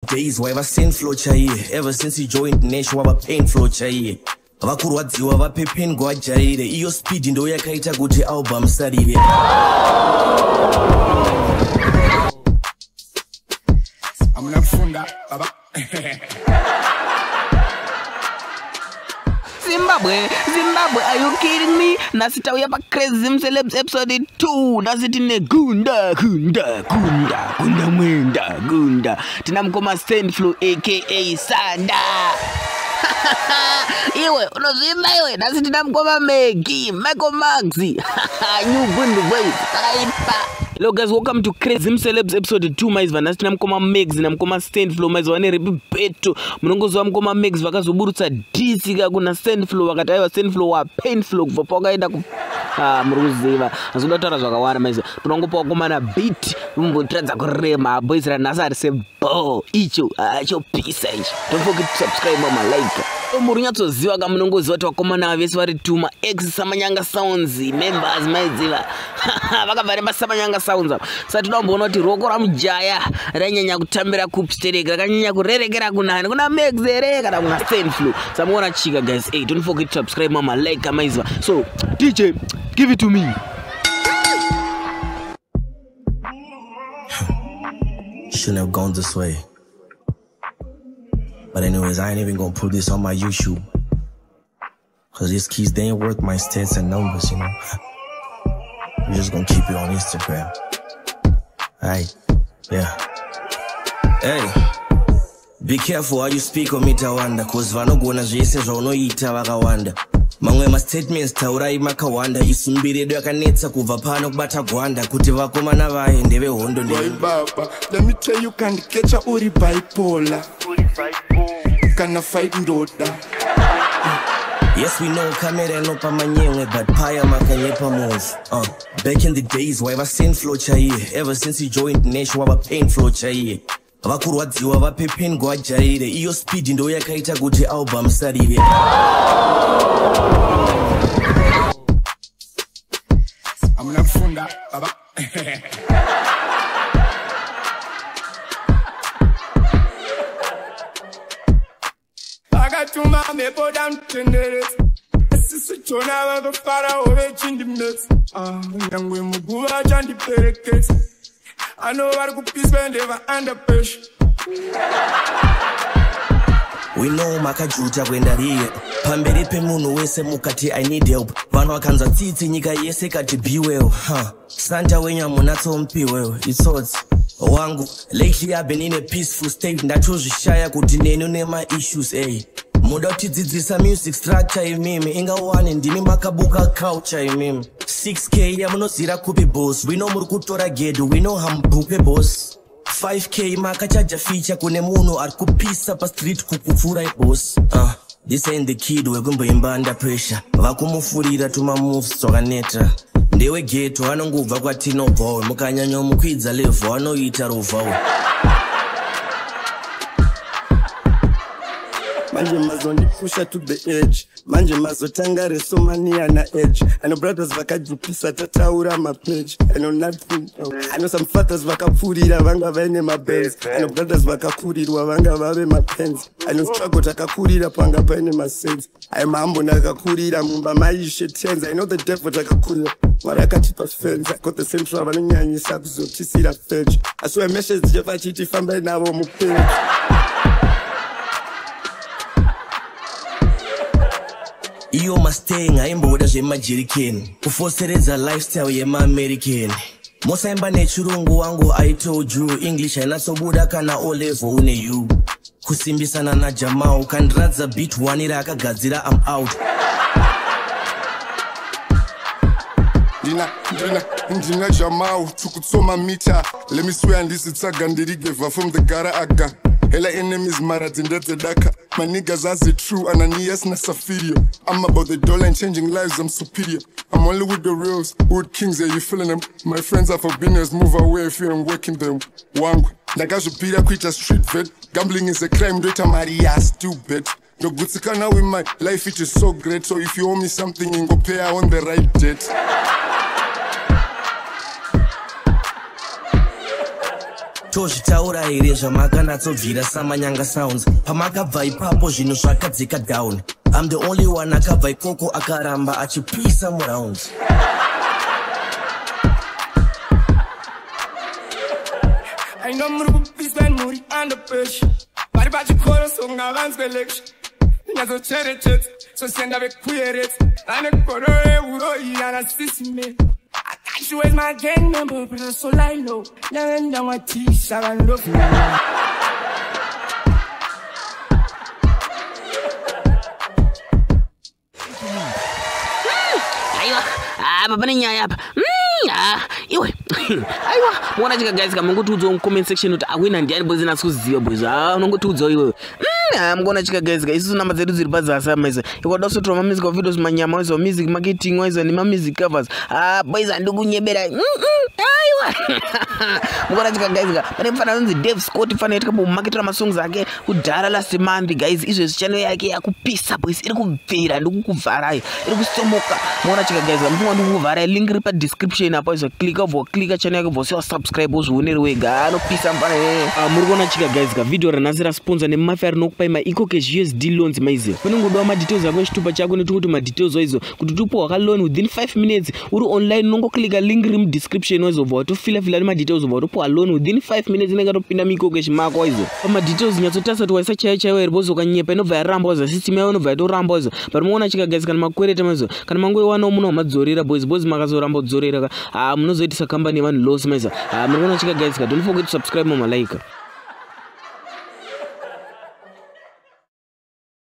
days waiva SaintFloew chaiye. Ever since he joined Nation wava painflow chaiye. Vakurwadziwa vapepen gwajaire. Iyo speed ndo yakaita kuti album sarire. Amunafunda baba. Zimbabwe, are you kidding me? Nasita we have a crazy celebs episode 2. Nasiti ne gunda. Tinamkoma SaintFloew aka Sanda. Iwe, unozima iwe. Nasiti namkoma Magz. New gundu boys. Hello guys, welcome to Crazy Celebs episode 2 maizva. Nasiti namkoma Magz namkoma SaintFloew maizva vane repi beto. Munongozo namkoma Magz vakazoburutsa DC kuna SaintFloew vakati aiwa SaintFloew wa painflow kubva pawakaenda ku murukuziva azoda kutaura zvakawanda maizva. Tunongopawo komana beat mumbotiradza kurema boys ranhasi ari sebo icho pisa ichi. Don't forget to subscribe and like. Muri nyatsoziva ka munongoziva kuti vakomana vese vari tuma ex Samanyanga Sounds members maiziva vakabva Samanyanga Sounds. Saka toda kumboona kuti roko ramujaya ranyanya kutambira kupstereka rakanyanya kurerekera kunani kuna Magz here kana kuna SaintFloew. Samuona chika guys. Hey, don't forget to subscribe mama like maiziva. So DJ, give it to me. Shouldn't have gone this way. But anyways, I ain't even gonna put this on my YouTube. Cause these keys, they ain't worth my stats and numbers, you know. I'm just gonna keep it on Instagram. Alright, yeah. Hey, be careful how you speak on me, Tawanda. Cause vanogona zvese zvaunoita vakawanda. Mamwe ma-statements taurai makawanda. Isumbiredo yakanetsa kubva pano kubata gwanda kuti vakomana vaende vehondo Boy baba, let me tell you can't catch a uri bipolar. Kana fight ndoda. Yes, we know camera no pamanyengwe, but paya makanyepa move. Back in the days waiva SaintFloew chaiye. Ever since he joined Nation wava painflow chaiye. Vakurwadziwa vapepen gwajaire. Iyo speed ndo yakaita kuti album sarire. Amunafunda baba. Agatuma mebo down tenderet. Sisi chona wava fara ove chindi mets. Nyangwe muguva chandi perekets. I know what to be spend ever under pressure. We know makajuta kwenda riye. Pamberi pemunhu wese mukati I need help. Vanhu vakanza tsitsi nyika yese kati be well. Santa wenya munatso mpi well. It's odds. Wangu, lately I've been in a peaceful state. Ndachozvishaya kuti nenu nema issues, eh. Muda kutidzidzisa music structure imimi. Inga one ndimi makabuka culture imimi. 6K yamunozira kupi boss. We know muri kutora gedu. We know hambupe boss. 5K makachaja feature kune munhu ari kupisa pa street kukupfura boss. This ain't the kid wekumboimba under pressure. Vakumufurira tuma moves twakaneta. Ndewe ghetto anongobva kwatinobvawo. Mukanyanya mukwidza level anoita rovawo. Manje mazondi pusha to the edge. Manje mazotanga resomania na edge. I know brothers vakajupisa tataura my page. I know nothing. I know some fathers vakapurira vanga vaine mabens. I know brothers vakakurirwa vanga vave mapens. I know struggle takakurira panga paine masens. I mambo nakakurira mumba maishe tens. I know the devil takakurira varakatipa fence. I got the central vanonyanyisa kuzotisira fetch. I swear message jevachiti famba navo mupens. Iyo masteng aimboda zvemajerikeni. Kufoseredza lifestyle yema-American. Mosaimba nechirungu wangu I told you. English hainatsobuda kana O level une you. Kusimbisana na Jamal kandiradza beat one akagadzira I'm out. Ndina Jamal tukutsoma mita. Let me swear ndisitsaga ndirigeva from the gara aga. Hella enemies marathi ndedzedaka. My niggas as it true Ananias na Safirio. I'm about the dollar and changing lives, I'm superior. I'm only with the reals, wood kings, yeah, you feeling them. My friends are for business, move away if you ain't working them. Wangu, ndakazvipira kuita street vet. Gambling is a crime, data Maria stupid. No good now with my life, it is so great. So if you owe me something, you go pay on the right debt. tozvitaura here zvamakanatsobvira samanyanga sounds pamakabva ipapo zvinhu zvakadzika down. I'm the only one akabva ikoko akaramba achipisa murounds. I know muri kupisa and muri under pressure. Bari bachikoro so ngavanzwe lecture. Nyazocherechete so senda bekuyerete. Ane koro euro yana sisime. I got you as my gang member, but I'm so light low. Nanga watisha vanlofu. Baba ni nyaya hapa. Iwe. Aiwa, muona chika guys kama ngotiudza mu comment section kuti awina ndiani boys nasikuziva boys. Unongotiudza iwe. Mngona chika guys isusu namba dzedu dziri padzasa maize. Ikoda so troma music videos manyama waizo music marketing waizo ni music covers. Boys andikunyebera. Aiwa. Mngona chika guys pane mfana unzi Dave Scott fana yetika mu marketer ma songs ake kudhara last month guys. Izvo channel yake yakupisa boys iri kubvira ndikukuvharai. Iri kusomoka. Muona chika guys mfunga ndikukuvharai link iri pa description apa izo click channel yake vosi subscribe uzvionere wega anopisa mfana muri kuona chika guys ka video ranasira sponsor nemafia rinokupai ma ECOCASH USD loans maize unongodawo ma details ako chitupa chako nekuti ma details waizo kuti tupo waka loan within 5 minutes uri online unongoclicka link iri mu description waizo watofila ma details watopo loan within 5 minutes inenge topinda mu ECOCASH mako waizo ma details nyatsotasa kuti waisa chaiwo iri bozo kanyepa inobva yaramba waizo system yawo inobva yatoramba waizo but muona chika guys kana makwereta maizo kana mangoiwana muno madzorera boys makazoramba kudzorera munozoitisa company vanhu loss maiza muri kuona chika guys don't forget to subscribe mama like